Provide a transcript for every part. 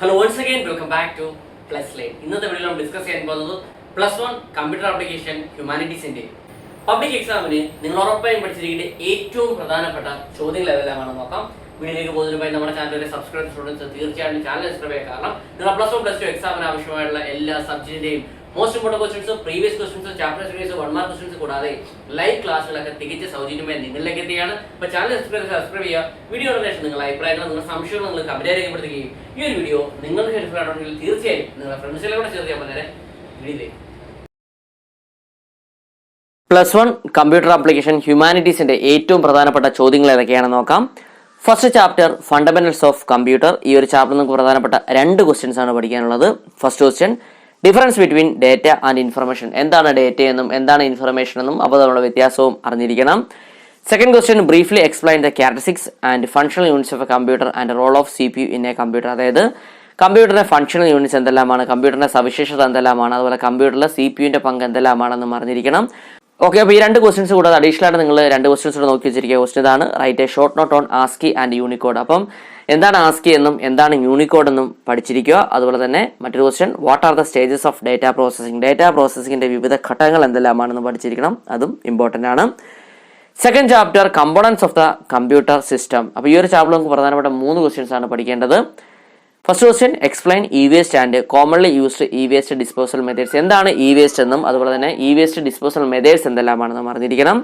Hello, once again, welcome back to Plus Lane. ഇന്നത്തെ വീഡിയോയിൽ നമ്മൾ ഡിസ്കസ് ചെയ്യാൻ പോകുന്നത് +1 കമ്പ്യൂട്ടർ ആപ്ലിക്കേഷൻ ഹ്യൂമാനിറ്റീസിന്റെ പബ്ലിക് എക്സാമിന് നിങ്ങൾ ഉറപ്പായും പഠിച്ചിരിക്കേണ്ട ഏറ്റവും പ്രധാനപ്പെട്ട ചോദ്യങ്ങൾ ഏതെല്ലാമാണെന്ന് നോക്കാം. വീഡിയോയിലേക്ക് പോകുന്നതിന് മുമ്പ് നമ്മുടെ ചാനലിലെ സബ്സ്ക്രൈബ് സ്റ്റുഡൻസ് തീർച്ചയായിട്ടും ചാനൽ സബ്സ്ക്രൈബ് ചെയ്യുക. കാരണം നിങ്ങൾ +1 +2 എക്സാമിന് ആവശ്യമായുള്ള എല്ലാ സബ്ജക്റ്റിന്റെയും most important questions, previous questions, chapter series, 1 mark questions കൂടാതെ ലൈവ് ക്ലാസ്സുകളൊക്കെ തികച്ച സൗജന്യമായി നിങ്ങളിലേക്ക് എത്തിയാണ്. അപ്പോൾ ചാനൽ സബ്സ്ക്രൈബ് ചെയ്യുക. വീഡിയോയുടെ ശേഷം നിങ്ങളുടെ അഭിപ്രായങ്ങൾ, നിങ്ങളുടെ സംശയങ്ങൾ നിങ്ങൾ കമന്റ് രേഖപ്പെടുത്തുകയും ഈ ഒരു വീഡിയോ നിങ്ങൾക്ക് ഹെൽപ്ഫുൾ ആണെങ്കിൽ തീർച്ചയായും നിങ്ങളുടെ ഫ്രണ്ട്സിനെ കൂടെ ഷെയർ ചെയ്യാൻ നേരെ വീഡിയോയിലേക്ക്. +1 കമ്പ്യൂട്ടർ ആപ്ലിക്കേഷൻ ഹ്യൂമാനിറ്റീസിന്റെ ഏറ്റവും പ്രധാനപ്പെട്ട ചോദ്യങ്ങൾ ഏതൊക്കെയാണെന്ന് നോക്കാം. First chapter fundamentals of computer. ഈ ഒരു ചാപ്റ്റർ നമുക്ക് പ്രധാനപ്പെട്ട 2 ക്വസ്റ്റ്യൻസ് ആണ് പഠിക്കാനുള്ളത്. First question, difference between data and information. എന്താണ് ഡേറ്റ എന്നും എന്താണ് ഇൻഫർമേഷൻ എന്നും അപ്പോൾ തമ്മിലുള്ള വ്യത്യാസവും അറിഞ്ഞിരിക്കണം. Second question, briefly explain the characteristics and functional units of a computer and role of CPU in a computer. അതായത് കമ്പ്യൂട്ടറിന്റെ ഫങ്ഷണൽ യൂണിറ്റ്സ് എന്തെല്ലാമാണ്, കമ്പ്യൂട്ടറിന്റെ സവിശേഷത എന്തെല്ലാമാണ്, അതുപോലെ കമ്പ്യൂട്ടറിലെ CPUവിന്റെ പങ്ക് എന്തെല്ലാമാണെന്നും അറിഞ്ഞിരിക്കണം. ഓക്കെ, അപ്പോൾ ഈ 2 ക്വസ്റ്റ്യൻസ് കൂടാതെ അഡീഷണൽ ആയിട്ട് നിങ്ങൾ 2 ക്വസ്റ്റ്യൻസ് കൂടെ നോക്കി വെച്ചിരിക്കുക. ക്വസ്റ്റ്യൻ ഇതാണ്, write a short note on ASCII and Unicode. അപ്പം എന്താണ് ആസ്കി എന്നും എന്താണ് യൂണിക്കോഡ് എന്നും പഠിച്ചിരിക്കുക. അതുപോലെ തന്നെ മറ്റൊരു question, what are the stages of data processing. Data പ്രോസസ്സിംഗിന്റെ വിവിധ ഘട്ടങ്ങൾ എന്തെല്ലാമാണെന്ന് പഠിച്ചിരിക്കണം, അതും ഇമ്പോർട്ടൻ്റ് ആണ്. Second chapter, components of the computer system. അപ്പോൾ ഈ ഒരു ചാപ്റ്റർ നമുക്ക് പ്രധാനപ്പെട്ട 3 ക്വസ്റ്റ്യൻസ് ആണ് പഠിക്കേണ്ടത്. First question, explain waste and commonly used waste disposal methods. എന്താണ് വേസ്റ്റ് എന്നും അതുപോലെ തന്നെ വേസ്റ്റ് ഡിസ്പോസൽ മെത്തേഡ്സ് എന്തെല്ലാമാണെന്നും അറിഞ്ഞിരിക്കണം.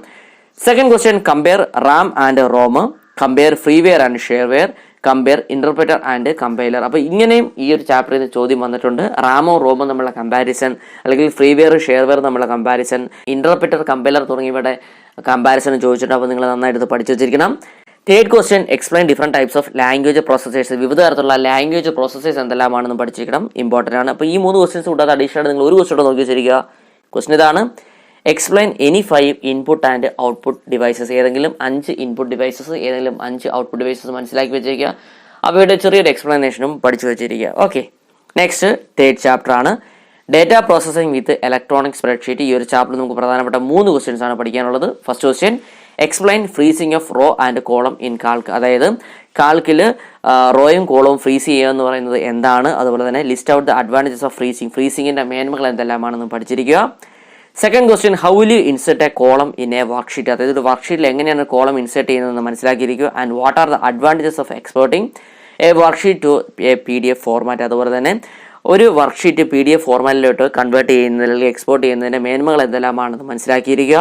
Second question, compare RAM and ROM, compare freeware and shareware, compare interpreter and compiler. അപ്പോൾ ഇങ്ങനെയും ഈ ഒരു ചാപ്റ്ററിൽ നിന്ന് ചോദ്യം വന്നിട്ടുണ്ട്. റാമോ റോമോ തമ്മിലുള്ള കമ്പാരിസൺ, അല്ലെങ്കിൽ ഫ്രീവെയർ ഷെയർവെയർ തമ്മിലുള്ള കമ്പാരിസൺ, ഇന്റർപ്രറ്റർ കമ്പൈലർ തുടങ്ങിയവയുടെ കമ്പാരിസൺ ചോദിച്ചിട്ടുണ്ട്. അപ്പോൾ നിങ്ങൾ നന്നായിട്ട് പഠിച്ചു വെച്ചിരിക്കണം. Third question, explain different types of language processors. വിവിധ തരത്തിലുള്ള ലാംഗ്വേജ് പ്രോസസ്സേഴ്സ് എന്തെല്ലാമാണെന്ന് പഠിച്ചിരിക്കണം, ഇമ്പോർട്ടൻ്റ് ആണ്. അപ്പോൾ ഈ 3 ക്വസ്റ്റ്യൻസ് കൂടാതെ അഡീഷണൽ നിങ്ങൾ ഒരു ക്വസ്റ്റ്യൻ നോക്കി വെച്ചിരിക്കുക. ക്വസ്റ്റ്യൻ ഇതാണ്, explain any 5 input and output devices. ഏതെങ്കിലും 5 ഇൻപുട്ട് ഡിവൈസസ്, ഏതെങ്കിലും 5 ഔട്ട്പുട്ട് ഡിവൈസസ് മനസ്സിലാക്കി വെച്ചിരിക്കുക. അവയുടെ ചെറിയൊരു എക്സ്പ്ലനേഷനും പഠിച്ചു വെച്ചിരിക്കുക. ഓക്കെ, നെക്സ്റ്റ് തേർഡ് ചാപ്റ്റർ ആണ് data processing with electronic spreadsheet. ഈ ഒരു ചാപ്റ്റർ നമുക്ക് പ്രധാനപ്പെട്ട 3 ക്വസ്റ്റ്യൻസ് ആണ് പഠിക്കാനുള്ളത്. First question, explain freezing of row and column in Calc. അതായത് കാൽക്കിൽ റോയും കോളവും ഫ്രീസ് ചെയ്യുക എന്ന് പറയുന്നത് എന്താണ്, അതുപോലെ തന്നെ list out the advantages of freezing. ഫ്രീസിംഗിന്റെ മേന്മകൾ എന്തെല്ലാമാണെന്ന് പഠിച്ചിരിക്കുക. Second question, how will you insert a column in a worksheet. അതായത് ഒരു വർക്ക്ഷീറ്റിൽ എങ്ങനെയാണ് കോളം ഇൻസെർട്ട് ചെയ്യുന്നതെന്ന് മനസ്സിലാക്കിയിരിക്കുക. And what are the advantages of exporting a worksheet to a PDF format. അതുപോലെ തന്നെ ഒരു വർക്ക്ഷീറ്റ് PDF ഫോർമാറ്റിലോട്ട് കൺവേർട്ട് ചെയ്യുന്നതിൽ അല്ലെങ്കിൽ എക്സ്പോർട്ട് ചെയ്യുന്നതിന്റെ മേന്മകൾ എന്തെല്ലാമാണെന്ന് മനസ്സിലാക്കിയിരിക്കുക.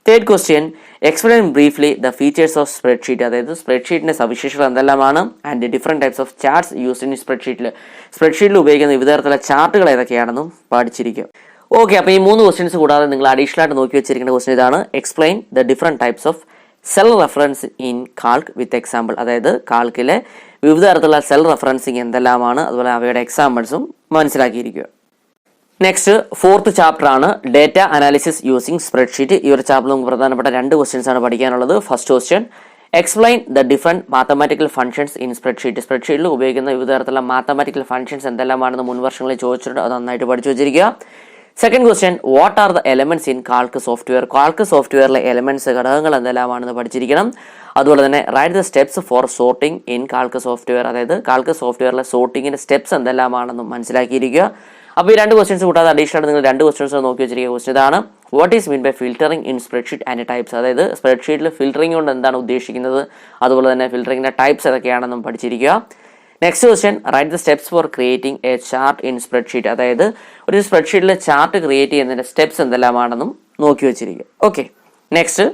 Third question, explain briefly the features of spreadsheet. അതായത് സ്പ്രെഡ്ഷീറ്റിന്റെ സവിശേഷത എന്തെല്ലാമാണ്, and different types of charts used in സ്പ്രെഡ്ഷീറ്റിൽ ഉപയോഗിക്കുന്ന വിവിധ തരത്തിലുള്ള ചാർട്ടുകൾ ഏതൊക്കെയാണെന്നും പഠിച്ചിരിക്കും. ഓക്കെ, അപ്പോൾ ഈ 3 ക്വസ്റ്റ്യൻസ് കൂടാതെ നിങ്ങൾ അഡീഷണൽ ആയിട്ട് നോക്കി വെച്ചിരിക്കുന്ന ക്വസ്റ്റ്യൻ ഇതാണ്, explain the different types of cell reference in Calc with example. അതായത് കാൽക്കിലെ വിവിധ തരത്തിലുള്ള സെൽ റെഫറൻസിങ് എന്തെല്ലാമാണ്, അതുപോലെ അവയുടെ എക്സാമ്പിൾസും മനസ്സിലാക്കിയിരിക്കുക. നെക്സ്റ്റ് ഫോർത്ത് ചാപ്റ്റർ ആണ് ഡേറ്റ അനാലിസിസ് യൂസിങ് സ്പ്രെഡ്ഷീറ്റ്. ഈ ഒരു ചാപ്റ്റർ നമുക്ക് പ്രധാനപ്പെട്ട 2 ക്വസ്റ്റ്യൻസ് ആണ് പഠിക്കാനുള്ളത്. First question, explain the different mathematical functions in spreadsheet. സ്പ്രെഡ്ഷീറ്റിൽ ഉപയോഗിക്കുന്ന വിവിധ തരത്തിലുള്ള മാത്തമാറ്റിക്കൽ ഫംഗ്ഷൻസ് എന്തെല്ലാമാണെന്ന് മുൻ വർഷങ്ങളിൽ ചോദിച്ചിട്ടുണ്ട്, അത് നന്നായിട്ട് പഠിച്ചു വെച്ചിരിക്കുക. Second question, what are the elements in Calc software. Calc സോഫ്റ്റ്വെയറിലെ എലമെന്റ്സ് ഘടകങ്ങൾ എന്തെല്ലാമാണെന്ന് പഠിച്ചിരിക്കണം. അതുപോലെ തന്നെ write the steps for sorting in Calc software. അതായത് കാൽക്ക് സോഫ്റ്റ്വെയറിലെ സോർട്ടിങ്ങിന്റെ സ്റ്റെപ്സ് എന്തെല്ലാമാണെന്നും മനസ്സിലാക്കിയിരിക്കുക. അപ്പോൾ ഈ 2 ക്വസ്റ്റ്യൻസ് കൂടാതെ അഡീഷണൽ നിങ്ങൾ 2 ക്വസ്റ്റ്യൻസ് നോക്കി വെച്ചിരിക്കുക. ക്വസ്റ്റ്യൻ ഇതാണ്, what is mean by filtering in spreadsheet and types. അതായത് സ്പ്രെഡ്ഷീറ്റിൽ ഫിൽറ്ററിംഗ് കൊണ്ട് എന്താണ് ഉദ്ദേശിക്കുന്നത്, അതുപോലെ തന്നെ ഫിൽറ്ററിംഗിന്റെ ടൈപ്സ് ഏതൊക്കെയാണെന്നും പഠിച്ചിരിക്കുക. Next question, write the steps for creating a chart in spreadsheet. അതായത് ഒരു സ്പ്രെഡ്ഷീറ്റിൽ ചാർട്ട് ക്രിയേറ്റ് ചെയ്യുന്നതിന്റെ സ്റ്റെപ്സ് എന്തെല്ലാമാണെന്നും നോക്കി വെച്ചിരിക്കുക. ഓക്കെ, നെക്സ്റ്റ്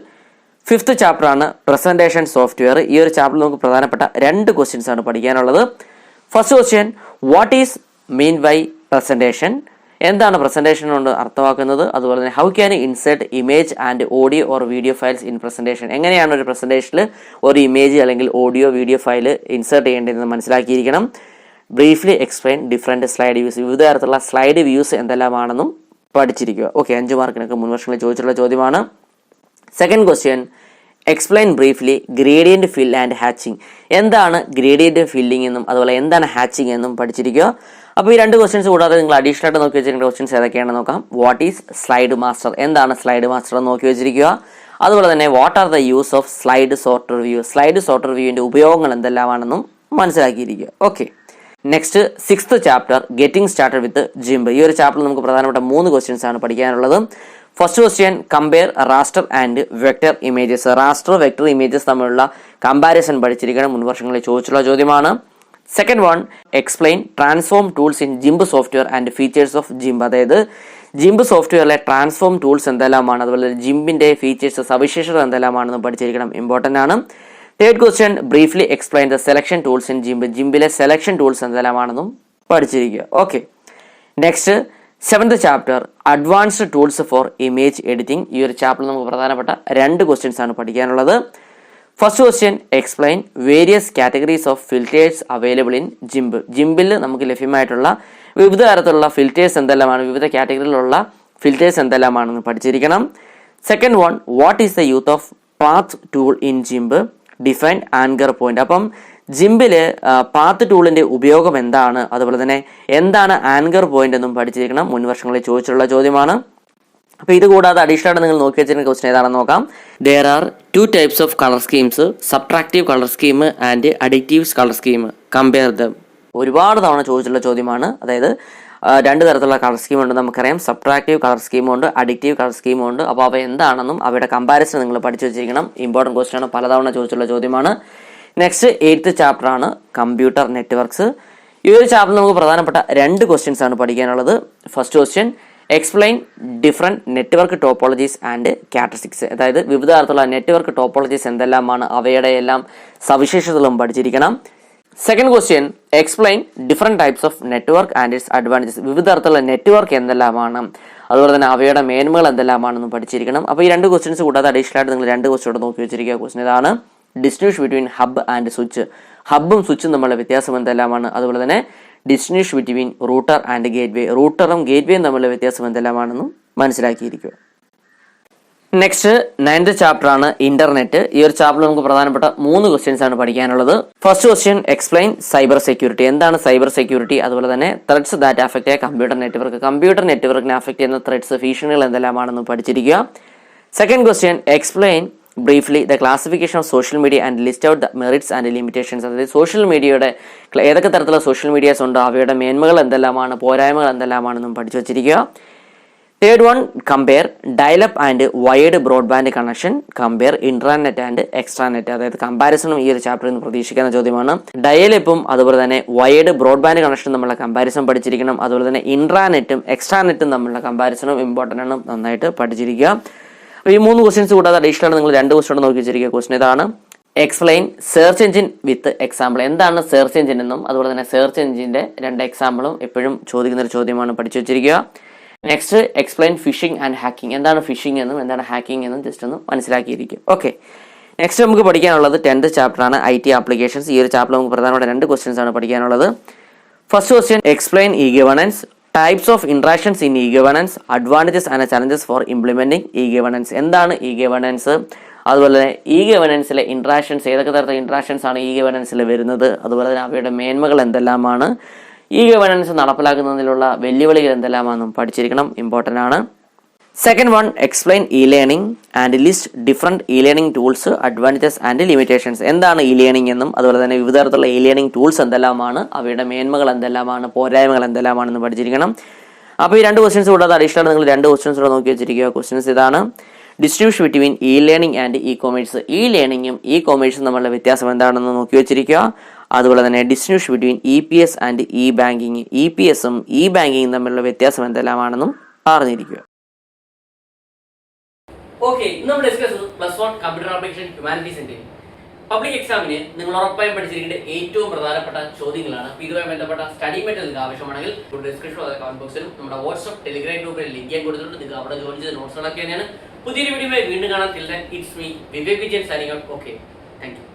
ഫിഫ്ത്ത് ചാപ്റ്റർ ആണ് പ്രസന്റേഷൻ സോഫ്റ്റ്വെയർ. ഈ ഒരു ചാപ്റ്ററിൽ നമുക്ക് പ്രധാനപ്പെട്ട 2 ക്വസ്റ്റ്യൻസ് ആണ് പഠിക്കാനുള്ളത്. First question, what is mean by presentation. എന്താണ് പ്രസന്റേഷൻ കൊണ്ട് അർത്ഥമാക്കുന്നത്, അതുപോലെ തന്നെ how can insert image and audio or video files in presentation. എങ്ങനെയാണ് ഒരു പ്രസന്റേഷനിൽ ഒരു ഇമേജ് അല്ലെങ്കിൽ ഓഡിയോ വീഡിയോ ഫയൽ ഇൻസെർട്ട് ചെയ്യേണ്ടതെന്ന് മനസ്സിലാക്കിയിരിക്കണം. Briefly explain different slide views. വിവിധ തരത്തിലുള്ള സ്ലൈഡ് വ്യൂസ് എന്തെല്ലാമാണെന്നും പഠിച്ചിരിക്കുക. ഓക്കെ, 5 മാർക്കിനൊക്കെ മുൻ വർഷങ്ങളിൽ ചോദിച്ചിട്ടുള്ള ചോദ്യമാണ്. Second question, explain briefly gradient fill and hatching. എന്താണ് ഗ്രേഡിയന്റ് ഫില്ലിംഗ് എന്നും അതുപോലെ എന്താണ് ഹാച്ചിങ് എന്നും പഠിച്ചിരിക്കുക. അപ്പോൾ ഈ 2 ക്വസ്റ്റ്യൻസ് കൂടാതെ നിങ്ങൾ അഡീഷണൽ ആയിട്ട് നോക്കി വെച്ചിരിക്കുന്ന ക്വസ്റ്റ്യൻസ് ഏതൊക്കെയാണെന്ന് നോക്കാം. What is slide master. എന്താണ് സ്ലൈഡ് മാസ്റ്റർ എന്ന് നോക്കി വെച്ചിരിക്കുക. അതുപോലെ തന്നെ what are the use of slide sorter view. Slide sorter വ്യൂവിന്റെ ഉപയോഗങ്ങൾ എന്തെല്ലാമാണെന്നും മനസ്സിലാക്കിയിരിക്കുക. Okay, next 6th chapter getting started with GIMP. ഈ ഒരു ചാപ്റ്ററിൽ നമുക്ക് പ്രധാനപ്പെട്ട 3 ക്വസ്റ്റ്യൻസ് ആണ് പഠിക്കാനുള്ളത്. First question compare raster and vector images. Raster vector images തമ്മിലുള്ള കമ്പാരിസൺ പഠിച്ചിരിക്കണം, മുൻ വർഷങ്ങളിൽ ചോദിച്ചുള്ള ചോദ്യമാണ്. Second one explain transform tools in GIMP software and features of GIMP. അതായത് ജിംബ് സോഫ്റ്റ്വെയറിലെ ട്രാൻസ്ഫോം ടൂൾസ് എന്തെല്ലാമാണ്, അതുപോലെ ജിംബിന്റെ ഫീച്ചേഴ്സ് സവിശേഷത എന്തെല്ലാമാണെന്ന് പഠിച്ചിരിക്കണം, ഇമ്പോർട്ടൻ്റ് ആണ്. Third question briefly explain the selection tools in GIMP. ജിംബിലെ സെലക്ഷൻ ടൂൾസ് എന്തെല്ലാമാണെന്നും പഠിച്ചിരിക്കുക. Okay, next 7th chapter advanced tools for image editing. ഈ ഒരു ചാപ്റ്ററിൽ നമുക്ക് പ്രധാനപ്പെട്ട 2 ക്വസ്റ്റ്യൻസ് ആണ് പഠിക്കാനുള്ളത്. First question explain various categories of filters available in GIMP. ജിംബിൽ നമുക്ക് ലഭ്യമായിട്ടുള്ള വിവിധ തരത്തിലുള്ള ഫിൽറ്റേഴ്സ് എന്തെല്ലാമാണ്, വിവിധ കാറ്റഗറിയിലുള്ള ഫിൽറ്റേഴ്സ് എന്തെല്ലാമാണെന്ന് പഠിച്ചിരിക്കണം. Second one what is the youth of path tool in GIMP, define anchor point. അപ്പം ജിംബില് പാത്ത് ടൂളിന്റെ ഉപയോഗം എന്താണ്, അതുപോലെ തന്നെ എന്താണ് ആങ്കർ പോയിന്റ് എന്നും പഠിച്ചിരിക്കണം, മുൻ വർഷങ്ങളിൽ ചോദിച്ചിട്ടുള്ള ചോദ്യമാണ്. അപ്പോൾ ഇത് കൂടാതെ അഡീഷണൽ ആയിട്ട് നിങ്ങൾ നോക്കി വെച്ചിരുന്ന ക്വസ്റ്റൻ ഏതാണെന്ന് നോക്കാം. There are 2 types of colour schemes, subtractive colour scheme and addictive colour scheme, compare dum. ഒരുപാട് തവണ ചോദിച്ചിട്ടുള്ള ചോദ്യമാണ്. അതായത് 2 തരത്തിലുള്ള കളർ സ്കീം ഉണ്ട് നമുക്കറിയാം. സബ്ട്രാക്റ്റീവ് കളർ സ്കീമുണ്ട്, അഡിക്റ്റീവ് കളർ സ്കീമുണ്ട്. അപ്പോൾ അവ എന്താണെന്നും അവയുടെ കമ്പാരിസൺ നിങ്ങൾ പഠിച്ചു വെച്ചിരിക്കണം, ഇമ്പോർട്ടൻറ്റ് ക്വസ്റ്റൻ ആണ്, പലതവണ ചോദിച്ചിട്ടുള്ള ചോദ്യമാണ്. നെക്സ്റ്റ് 8th ചാപ്റ്റർ ആണ് കമ്പ്യൂട്ടർ നെറ്റ്വർക്ക്സ്. ഈ ഒരു ചാപ്റ്ററിൽ നമുക്ക് പ്രധാനപ്പെട്ട 2 ക്വസ്റ്റ്യൻസ് ആണ് പഠിക്കാനുള്ളത്. First question explain different network topologies and characteristics. അതായത് വിവിധ തരത്തിലുള്ള നെറ്റ്വർക്ക് ടോപ്പോളജീസ് എന്തെല്ലാമാണ്, അവയുടെ എല്ലാം സവിശേഷതകളും പഠിച്ചിരിക്കണം. Second question explain different types of network and it's advantages. വിവിധ തരത്തിലുള്ള നെറ്റ്വർക്ക് എന്തെല്ലാമാണ്, അതുപോലെ തന്നെ അവയുടെ മേന്മകൾ എന്തെല്ലാമാണെന്ന് പഠിച്ചിരിക്കണം. അപ്പോൾ ഈ 2 ക്വസ്റ്റ്യൻസ് കൂടാതെ അഡീഷണൽ ആയിട്ട് നിങ്ങൾ 2 ക്വസ്റ്റ്യൻ നോക്കി വെച്ചിരിക്കുക. ക്വസ്റ്റ്യൻ ഇതാണ്, distinguish between hub and switch. ഹബും സ്വിച്ചും തമ്മിലുള്ള വ്യത്യാസം എന്തെല്ലാമാണ്, അതുപോലെ തന്നെ distinguish between router and gateway. റൂട്ടറും ഗേറ്റ്വേയും തമ്മിലുള്ള വ്യത്യാസം എന്തെല്ലാമാണെന്നും മനസ്സിലാക്കിയിരിക്കുക. നെക്സ്റ്റ് 9th ചാപ്റ്റർ ആണ് ഇന്റർനെറ്റ്. ഈ ഒരു ചാപ്റ്ററിൽ നമുക്ക് പ്രധാനപ്പെട്ട 3 ക്വസ്റ്റ്യൻസ് ആണ് പഠിക്കാനുള്ളത്. First question explain cyber security. എന്താണ് സൈബർ സെക്യൂരിറ്റി, അതുപോലെ തന്നെ threats that affect computer network. Computer നെറ്റ്വർക്കിനെ അഫക്റ്റ് ചെയ്യുന്ന ത്രെഡ്സ്, ഭീഷണികൾ എന്തെല്ലാമാണെന്ന് പഠിച്ചിരിക്കുക. Second question explain briefly the classification of social media and list out the merits and limitations. അതായത് social മീഡിയയുടെ ഏതൊക്കെ തരത്തിലുള്ള സോഷ്യൽ മീഡിയാസ് ഉണ്ട്, അവയുടെ മേന്മകൾ എന്തെല്ലാമാണ്, പോരായ്മകൾ എന്തെല്ലാമാണെന്നും പഠിച്ചു വച്ചിരിക്കുക. Third one compare dial-up and wired broadband connection, compare intranet and extranet. അതായത് കമ്പാരിസണും ഈ ഒരു ചാപ്റ്ററിൽ നിന്ന് പ്രതീക്ഷിക്കുന്ന ചോദ്യമാണ്. ഡയലപ്പും അതുപോലെ തന്നെ വയേർഡ് ബ്രോഡ്ബാൻഡ് കണക്ഷൻ തമ്മിലുള്ള കമ്പാരിസൺ പഠിച്ചിരിക്കണം. അതുപോലെ തന്നെ ഇൻട്രാനെറ്റും എക്സ്ട്രാനെറ്റും തമ്മിലുള്ള കമ്പാരിസണും ഇമ്പോർട്ടൻ്റ് ആണ്, നന്നായിട്ട് പഠിച്ചിരിക്കുക. ഈ 3 ക്വസ്റ്റ്യൻസ് കൂടാതെ അഡീഷണൽ നിങ്ങൾ 2 ക്വസ്റ്റ്യൻ നോക്കി വെച്ചിരിക്കുക. ക്വസ്റ്റ്യൻ ഇതാണ്, explain search engine with example. എന്താണ് സെർച്ച് എഞ്ചിൻ എന്നും അതുപോലെ തന്നെ സെർച്ച് എഞ്ചിന്റെ 2 എക്സാമ്പിളും എപ്പോഴും ചോദിക്കുന്ന ഒരു ചോദ്യമാണ്, പഠിച്ചു വെച്ചിരിക്കുക. Next explain phishing and hacking. എന്താണ് ഫിഷിംഗ് എന്നും എന്താണ് ഹാക്കിംഗ് എന്നും ജസ്റ്റ് ഒന്ന് മനസ്സിലാക്കിയിരിക്കും. ഓക്കെ, നെക്സ്റ്റ് നമുക്ക് പഠിക്കാനുള്ളത് 10th ചാപ്റ്റർ ആണ് IT ആപ്ലിക്കേഷൻസ്. ഈ ഒരു ചാപ്റ്ററിൽ നമുക്ക് പ്രധാനപ്പെട്ട 2 ക്വസ്റ്റ്യൻസ് ആണ് പഠിക്കാനുള്ളത്. First question explain e governance, types of interactions in e governance, advantages and challenges for implementing e governance. എന്താണ് ഇ ഗവേണൻസ്, അതുപോലെ തന്നെ ഇ ഗവേണൻസിലെ ഇന്ററാക്ഷൻസ്, ഏതൊക്കെ തരത്തിലുള്ള ഇന്ററാക്ഷൻസ് ആണ് ഇ ഗവേണൻസിൽ വരുന്നത്, അതുപോലെ തന്നെ അവയുടെ മേന്മകൾ എന്തെല്ലാമാണ്, ഇ ഗവേണൻസ് നടപ്പിലാക്കുന്നതിലുള്ള വെല്ലുവിളികൾ എന്തെല്ലാമാണെന്നും പഠിച്ചിരിക്കണം, ഇമ്പോർട്ടൻ്റ് ആണ്. Second one explain E learning and list different E learning tools, advantages and limitations. എന്താണ് ഇ ലേണിംഗ് എന്നും അതുപോലെ തന്നെ വിവിധ തരത്തിലുള്ള ഇ ലേണിംഗ് ടൂൾസ് എന്തെല്ലാമാണ്, അവയുടെ മേന്മകൾ എന്തെല്ലാമാണ്, പോരായ്മകൾ എന്തെല്ലാമാണെന്ന് പഠിച്ചിരിക്കണം. അപ്പോൾ ഈ 2 ക്വസ്റ്റ്യൻസ് കൂടാതെ അഡീഷണൽ നിങ്ങൾ 2 ക്വസ്റ്റ്യൻസ് കൂടെ നോക്കി വെച്ചിരിക്കുക. ക്വസ്റ്റ്യൻസ് ഇതാണ്, distinguish between e learning and e commerce. E ലേണിംഗും ഇ കൊമേഴ്സും തമ്മിലുള്ള വ്യത്യാസം എന്താണെന്ന് നോക്കി വെച്ചിരിക്കുക. അതുപോലെ തന്നെ distinguish between EPS and e banking. EPSും ഇ ബാങ്കിങ്ങും തമ്മിലുള്ള വ്യത്യാസം എന്തെല്ലാമാണെന്നും അറിഞ്ഞിരിക്കുക. ഓക്കെ, നമ്മൾ ഡിസ്കസ് ചെയ്തു +1 കമ്പ്യൂട്ടർ ആപ്ലിക്കേഷൻ ഹ്യൂമാനിറ്റീസിന്റെ പബ്ലിക് എക്സാമിന് നിങ്ങൾ ഉറപ്പായും പഠിച്ചിരിക്കേണ്ട ഏറ്റവും പ്രധാനപ്പെട്ട ചോദ്യങ്ങളാണ്. ഇതുമായി ബന്ധപ്പെട്ട സ്റ്റഡി മെറ്റീരിയൽ നിങ്ങൾക്ക് ആവശ്യമാണെങ്കിൽ ഡിസ്ക്രിപ്ഷൻ കമന്റ് ബോക്സിലും നമ്മുടെ വാട്സ്ആപ്പ് ടെലിഗ്രാം ഗ്രൂപ്പിൽ ലിങ്ക് ഞാൻ കൊടുത്തിട്ടുണ്ട്. നിങ്ങൾക്ക് അവിടെ ജോയിൻ ചെയ്ത് നോട്ട്സുകളൊക്കെ തന്നെയാണ്. പുതിയൊരു വീഡിയോയുമായി വീണ്ടും കാണാം. Till then it's me Vivek Vijayan signing out. Okay, thank you.